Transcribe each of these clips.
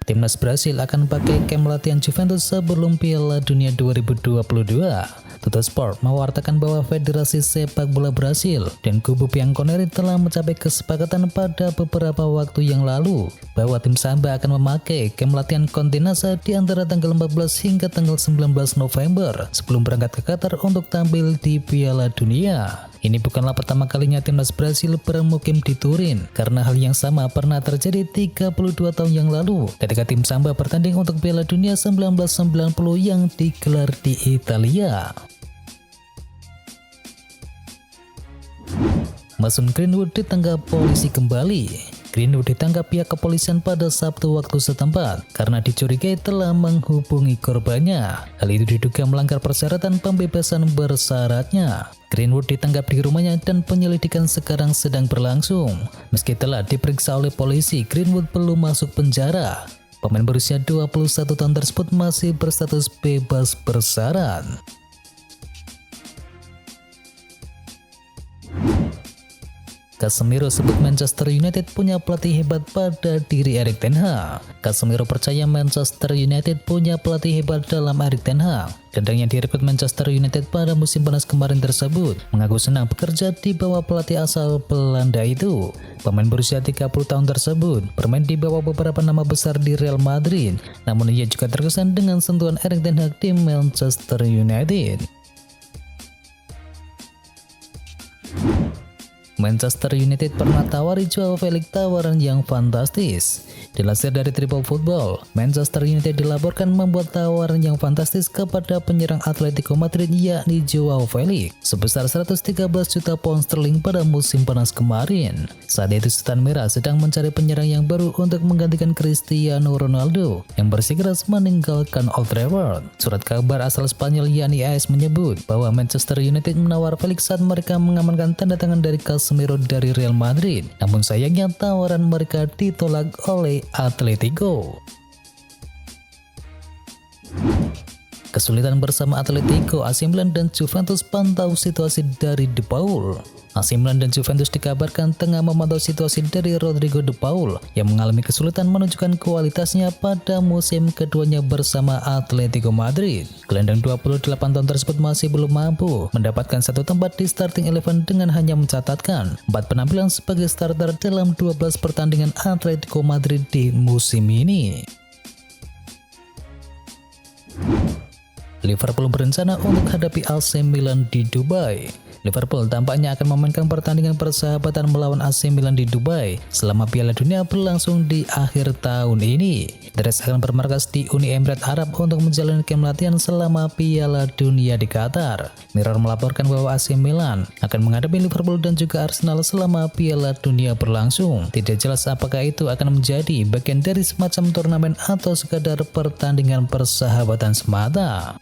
Timnas Brasil akan pakai camp latihan Juventus sebelum Piala Dunia 2022. Tuttosport mewartakan bahwa Federasi Sepak Bola Brasil dan kubu Bianconeri telah mencapai kesepakatan pada beberapa waktu yang lalu bahwa tim Samba akan memakai camp latihan Continensa di antara tanggal 14 hingga tanggal 19 November sebelum berangkat ke Qatar untuk tampil di Piala Dunia. Ini bukanlah pertama kalinya timnas Brasil bermukim di Turin, karena hal yang sama pernah terjadi 32 tahun yang lalu ketika tim Samba bertanding untuk Piala Dunia 1990 yang digelar di Italia. Mason Greenwood ditangkap polisi kembali. Greenwood ditangkap pihak kepolisian pada Sabtu waktu setempat karena dicurigai telah menghubungi korbannya. Hal itu diduga melanggar persyaratan pembebasan bersyaratnya. Greenwood ditangkap di rumahnya dan penyelidikan sekarang sedang berlangsung. Meski telah diperiksa oleh polisi, Greenwood belum masuk penjara. Pemain berusia 21 tahun tersebut masih berstatus bebas bersyarat. Casemiro sebut Manchester United punya pelatih hebat pada diri Erik ten Hag. Casemiro percaya Manchester United punya pelatih hebat dalam Erik ten Hag. Gelandang yang direkrut Manchester United pada musim panas kemarin tersebut mengaku senang bekerja di bawah pelatih asal Belanda itu. Pemain berusia 30 tahun tersebut bermain di bawah beberapa nama besar di Real Madrid, namun ia juga terkesan dengan sentuhan Erik ten Hag di Manchester United. Manchester United pernah tawari Joao Felix tawaran yang fantastis. Dilansir dari Triple Football, Manchester United dilaporkan membuat tawaran yang fantastis kepada penyerang Atletico Madrid yakni Joao Felix sebesar 113 juta pound sterling pada musim panas kemarin. Saat itu Setan Merah sedang mencari penyerang yang baru untuk menggantikan Cristiano Ronaldo yang bersikeras meninggalkan Old Trafford. Surat kabar asal Spanyol yakni AS menyebut bahwa Manchester United menawar Felix saat mereka mengamankan tanda tangan dari Casemiro dari Real Madrid. Namun sayangnya tawaran mereka ditolak oleh Atletico. Kesulitan bersama Atletico, AC Milan dan Juventus pantau situasi dari De Paul. AC Milan dan Juventus dikabarkan tengah memantau situasi dari Rodrigo De Paul yang mengalami kesulitan menunjukkan kualitasnya pada musim keduanya bersama Atletico Madrid. Gelandang 28 tahun tersebut masih belum mampu mendapatkan satu tempat di starting 11 dengan hanya mencatatkan 4 penampilan sebagai starter dalam 12 pertandingan Atletico Madrid di musim ini. Liverpool berencana untuk hadapi AC Milan di Dubai. Liverpool tampaknya akan memainkan pertandingan persahabatan melawan AC Milan di Dubai selama Piala Dunia berlangsung di akhir tahun ini. The Reds akan bermarkas di Uni Emirat Arab untuk menjalani camp latihan selama Piala Dunia di Qatar. Mirror melaporkan bahwa AC Milan akan menghadapi Liverpool dan juga Arsenal selama Piala Dunia berlangsung. Tidak jelas apakah itu akan menjadi bagian dari semacam turnamen atau sekadar pertandingan persahabatan semata.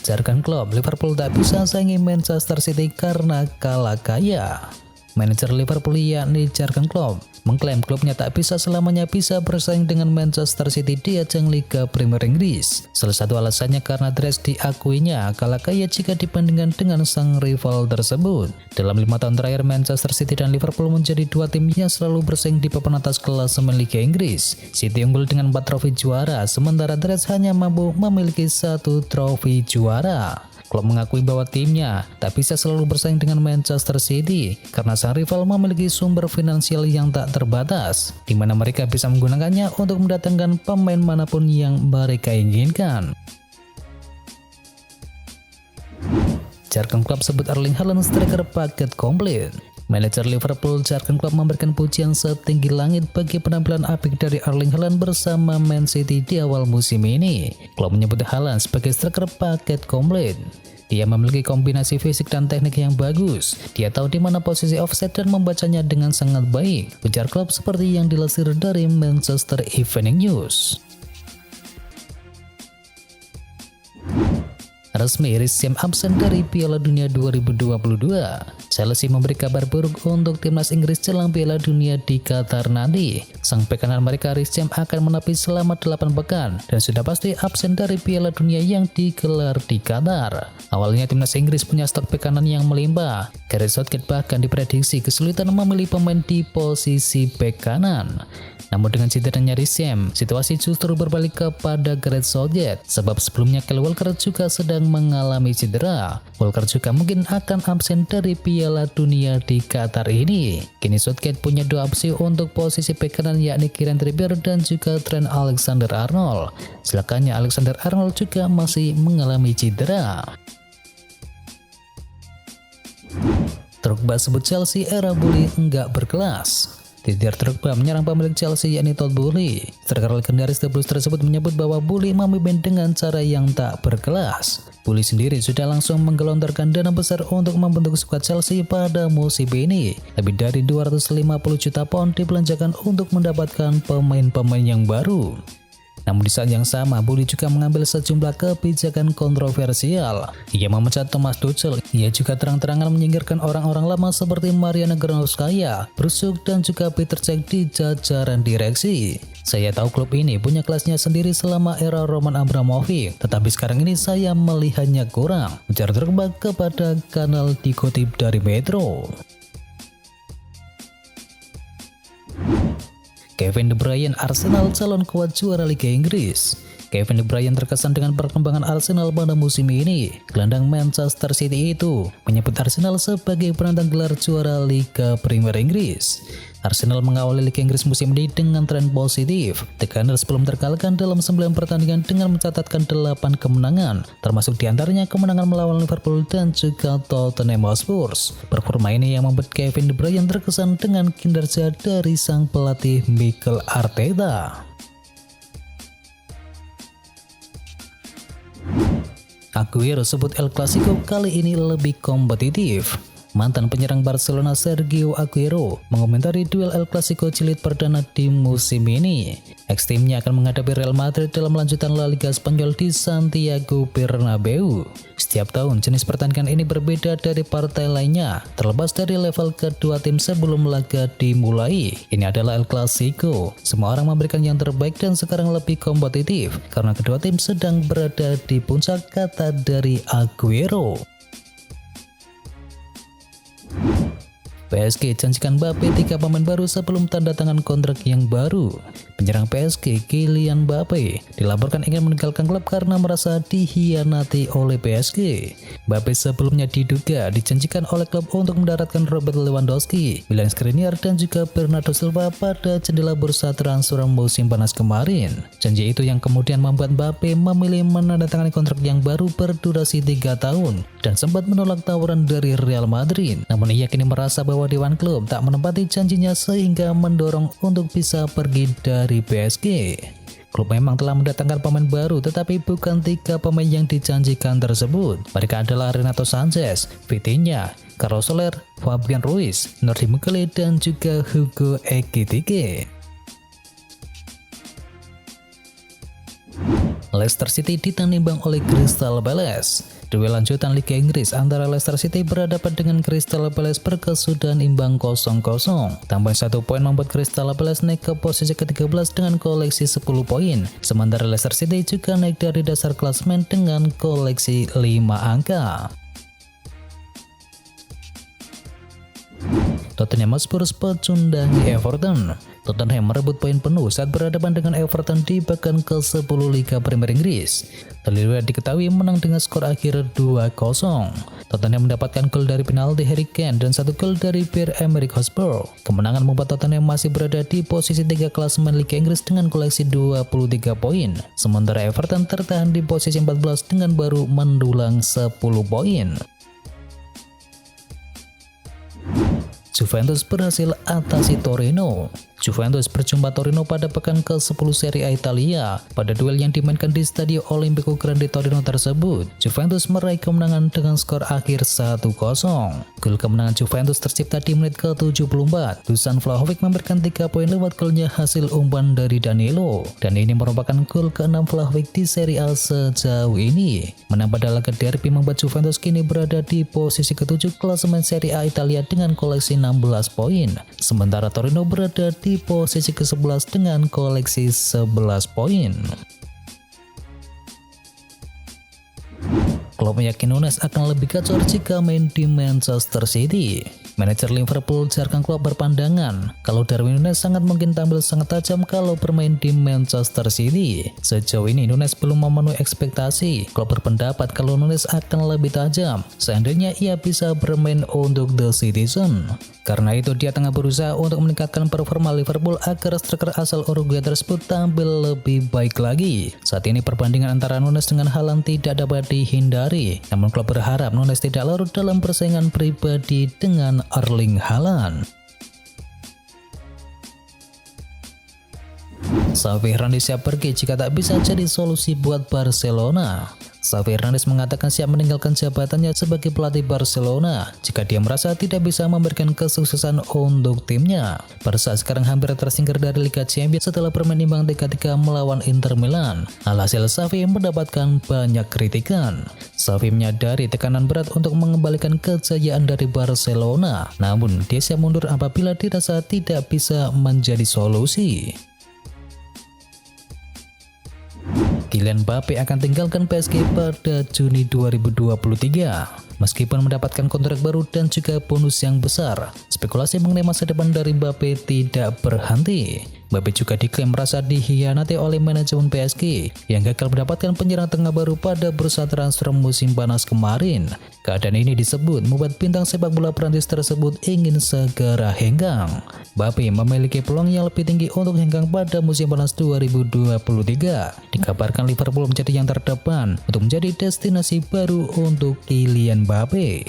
Jurgen Klopp, Liverpool tak bisa saingi Manchester City karena kalah kaya. Manajer Liverpool yakni Jurgen Klopp mengklaim klubnya tak bisa selamanya bisa bersaing dengan Manchester City di ajang Liga Premier Inggris. Salah satu alasannya karena The Reds diakuinya kalah kaya jika dibandingkan dengan sang rival tersebut. Dalam 5 tahun terakhir, Manchester City dan Liverpool menjadi dua tim yang selalu bersaing di papan atas klasemen Liga Inggris. City unggul dengan 4 trofi juara, sementara The Reds hanya mampu memiliki 1 trofi juara. Klopp mengakui bahwa timnya tak bisa selalu bersaing dengan Manchester City karena sang rival memiliki sumber finansial yang tak terbatas, di mana mereka bisa menggunakannya untuk mendatangkan pemain manapun yang mereka inginkan. Jurgen Klopp sebut Erling Haaland striker paket komplit. Manajer Liverpool Jurgen Klopp memberikan pujian setinggi langit bagi penampilan apik dari Erling Haaland bersama Man City di awal musim ini. Klopp menyebut Haaland sebagai striker paket komplit. Dia memiliki kombinasi fisik dan teknik yang bagus. Dia tahu di mana posisi offside dan membacanya dengan sangat baik, ujar Klopp seperti yang dilansir dari Manchester Evening News. Resmi Reece James absen dari Piala Dunia 2022. Chelsea memberi kabar buruk untuk timnas Inggris jelang Piala Dunia di Qatar nanti. Sang bek kanan mereka Reece James akan menepi selama 8 pekan dan sudah pasti absen dari Piala Dunia yang digelar di Qatar. Awalnya timnas Inggris punya stok bek kanan yang melimpah. Gareth Southgate bahkan diprediksi kesulitan memilih pemain di posisi bek kanan. Namun dengan cederanya Reece James, situasi justru berbalik kepada Gareth Southgate sebab sebelumnya Kyle Walker juga sedang mengalami cedera. Walker juga mungkin akan absen dari Piala Dunia di Qatar ini. Kini Southgate punya dua opsi untuk posisi bek kanan yakni Kieran Trippier dan juga Trent Alexander-Arnold. Silakannya Alexander-Arnold juga masih mengalami cedera. Drogba sebut Chelsea era bully enggak berkelas. Didier Drogba menyerang pemilik Chelsea yakni Todd Boehly. Striker legendaris The Blues tersebut menyebut bahwa Boehly memimpin dengan cara yang tak berkelas. Boehly sendiri sudah langsung menggelontorkan dana besar untuk membentuk skuad Chelsea pada musim ini. Lebih dari 250 juta pound dibelanjakan untuk mendapatkan pemain-pemain yang baru. Namun di saat yang sama, Boehly juga mengambil sejumlah kebijakan kontroversial. Ia memecat Thomas Tuchel. Ia juga terang-terangan menyingkirkan orang-orang lama seperti Mariana Granovskaya, Bruce Hook, dan juga Peter Cech di jajaran direksi. Saya tahu klub ini punya kelasnya sendiri selama era Roman Abramovich, tetapi sekarang ini saya melihatnya kurang, ujar Drogba kepada kanal dikutip dari Metro. Kevin De Bruyne, Arsenal calon kuat juara Liga Inggris. Kevin De Bruyne terkesan dengan perkembangan Arsenal pada musim ini. Gelandang Manchester City itu menyebut Arsenal sebagai penantang gelar juara Liga Premier Inggris. Arsenal mengawali Liga Inggris musim ini dengan tren positif. The Gunners belum terkalahkan dalam 9 pertandingan dengan mencatatkan 8 kemenangan, termasuk diantaranya kemenangan melawan Liverpool dan juga Tottenham Hotspur. Performa ini yang membuat Kevin De Bruyne terkesan dengan kinerja dari sang pelatih Mikel Arteta. Aguero sebut El Clasico kali ini lebih kompetitif. Mantan penyerang Barcelona Sergio Aguero mengomentari duel El Clasico jilid perdana di musim ini. Ex-timnya akan menghadapi Real Madrid dalam lanjutan La Liga Spanyol di Santiago Bernabeu. Setiap tahun jenis pertandingan ini berbeda dari partai lainnya, terlepas dari level kedua tim sebelum laga dimulai. Ini adalah El Clasico. Semua orang memberikan yang terbaik dan sekarang lebih kompetitif karena kedua tim sedang berada di puncak, kata dari Aguero. PSG janjikan Mbappe 3 pemain baru sebelum tanda tangan kontrak yang baru. Penyerang PSG Kylian Mbappe dilaporkan ingin meninggalkan klub karena merasa dikhianati oleh PSG. Mbappe sebelumnya diduga dijanjikan oleh klub untuk mendaratkan Robert Lewandowski, Milan Skriniar, dan juga Bernardo Silva pada jendela bursa transfer musim panas kemarin. Janji itu yang kemudian membuat Mbappe memilih menandatangani kontrak yang baru berdurasi 3 tahun dan sempat menolak tawaran dari Real Madrid. Namun ia kini merasa bahwa Dewan Klub tak menepati janjinya sehingga mendorong untuk bisa pergi dari PSG. Klub memang telah mendatangkan pemain baru tetapi bukan 3 pemain yang dijanjikan tersebut. Mereka adalah Renato Sanchez, Vitinha, Carlos Soler, Fabian Ruiz, Nordi Mukiele, dan juga Hugo Ekitike. Leicester City ditanimbang oleh Crystal Palace. Duel lanjutan Liga Inggris antara Leicester City berhadapan dengan Crystal Palace berkesudahan imbang 0-0. Tambahan 1 poin membuat Crystal Palace naik ke posisi ke-13 dengan koleksi 10 poin. Sementara Leicester City juga naik dari dasar klasemen dengan koleksi 5 angka. Tottenham Hotspur pecundangi Everton. Tottenham merebut poin penuh saat berhadapan dengan Everton di pekan ke-10 Liga Premier Inggris. Terlihat diketahui menang dengan skor akhir 2-0. Tottenham mendapatkan gol dari penalti Harry Kane dan 1 gol dari Pierre-Emerick Hotspur. Kemenangan membuat Tottenham masih berada di posisi 3 klasemen Liga Inggris dengan koleksi 23 poin. Sementara Everton tertahan di posisi 14 dengan baru mendulang 10 poin. Juventus berhasil atasi Torino. Juventus berjumpa Torino pada pekan ke-10 Serie A Italia. Pada duel yang dimainkan di Stadio Olimpico Grande Torino tersebut, Juventus meraih kemenangan dengan skor akhir 1-0. Gol kemenangan Juventus tercipta di menit ke-74. Dusan Vlahovic memberikan 3 poin lewat golnya hasil umpan dari Danilo. Dan ini merupakan gol ke-6 Vlahovic di Serie A sejauh ini. Menang pada laga derby membuat Juventus kini berada di posisi ke-7 klasemen Serie A Italia dengan koleksi 16 poin. Sementara Torino berada di posisi ke-11 dengan koleksi 11 poin. Klopp yakin Nunes akan lebih gacor jika main di Manchester City. Manajer Liverpool Jurgen Klopp berpandangan kalau Darwin Nunes sangat mungkin tampil sangat tajam kalau bermain di Manchester City. Sejauh ini Nunes belum memenuhi ekspektasi. Klopp berpendapat kalau Nunes akan lebih tajam seandainya ia bisa bermain untuk The Citizen. Karena itu dia tengah berusaha untuk meningkatkan performa Liverpool agar striker asal Uruguay tersebut tampil lebih baik lagi. Saat ini perbandingan antara Nunes dengan Haaland tidak dapat dihindari. Namun Klopp berharap Nunes tidak larut dalam persaingan pribadi dengan Erling Haaland. Xavi Hernandez siap pergi jika tak bisa jadi solusi buat Barcelona. Xavi Hernandez mengatakan siap meninggalkan jabatannya sebagai pelatih Barcelona jika dia merasa tidak bisa memberikan kesuksesan untuk timnya. Barca sekarang hampir tersingkir dari Liga Champions setelah bermain imbang 3-3 melawan Inter Milan. Alhasil Xavi mendapatkan banyak kritikan. Xavi menyadari tekanan berat untuk mengembalikan kejayaan dari Barcelona, namun dia siap mundur apabila dirasa tidak bisa menjadi solusi. Kylian Mbappe akan tinggalkan PSG pada Juni 2023. Meskipun mendapatkan kontrak baru dan juga bonus yang besar, spekulasi mengenai masa depan dari Mbappe tidak berhenti. Mbappe juga diklaim merasa dikhianati oleh manajemen PSG yang gagal mendapatkan penyerang tengah baru pada bursa transfer musim panas kemarin. Keadaan ini disebut membuat bintang sepak bola Prancis tersebut ingin segera hengkang. Mbappe memiliki peluang yang lebih tinggi untuk hengkang pada musim panas 2023. Dikabarkan Liverpool menjadi yang terdepan untuk menjadi destinasi baru untuk Kylian Mbappe.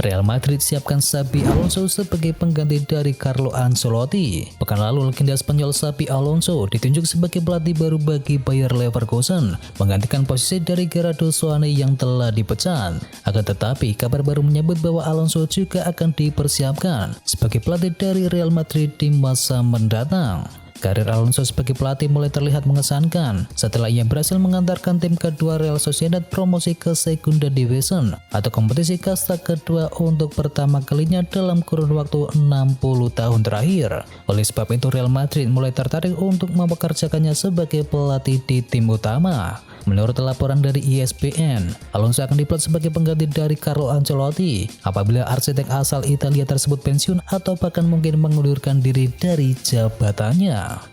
Real Madrid siapkan Xabi Alonso sebagai pengganti dari Carlo Ancelotti. Pekan lalu legenda Spanyol Xabi Alonso ditunjuk sebagai pelatih baru bagi Bayer Leverkusen, menggantikan posisi dari Gerardo Soane yang telah dipecat. Akan tetapi kabar baru menyebut bahwa Alonso juga akan dipersiapkan sebagai pelatih dari Real Madrid di masa mendatang. Karir Alonso sebagai pelatih mulai terlihat mengesankan setelah ia berhasil mengantarkan tim kedua Real Sociedad promosi ke Segunda Division atau kompetisi kasta kedua untuk pertama kalinya dalam kurun waktu 60 tahun terakhir. Oleh sebab itu Real Madrid mulai tertarik untuk mempekerjakannya sebagai pelatih di tim utama. Menurut laporan dari ESPN, Alonso akan dipelat sebagai pengganti dari Carlo Ancelotti apabila arsitek asal Italia tersebut pensiun atau bahkan mungkin mengundurkan diri dari jabatannya.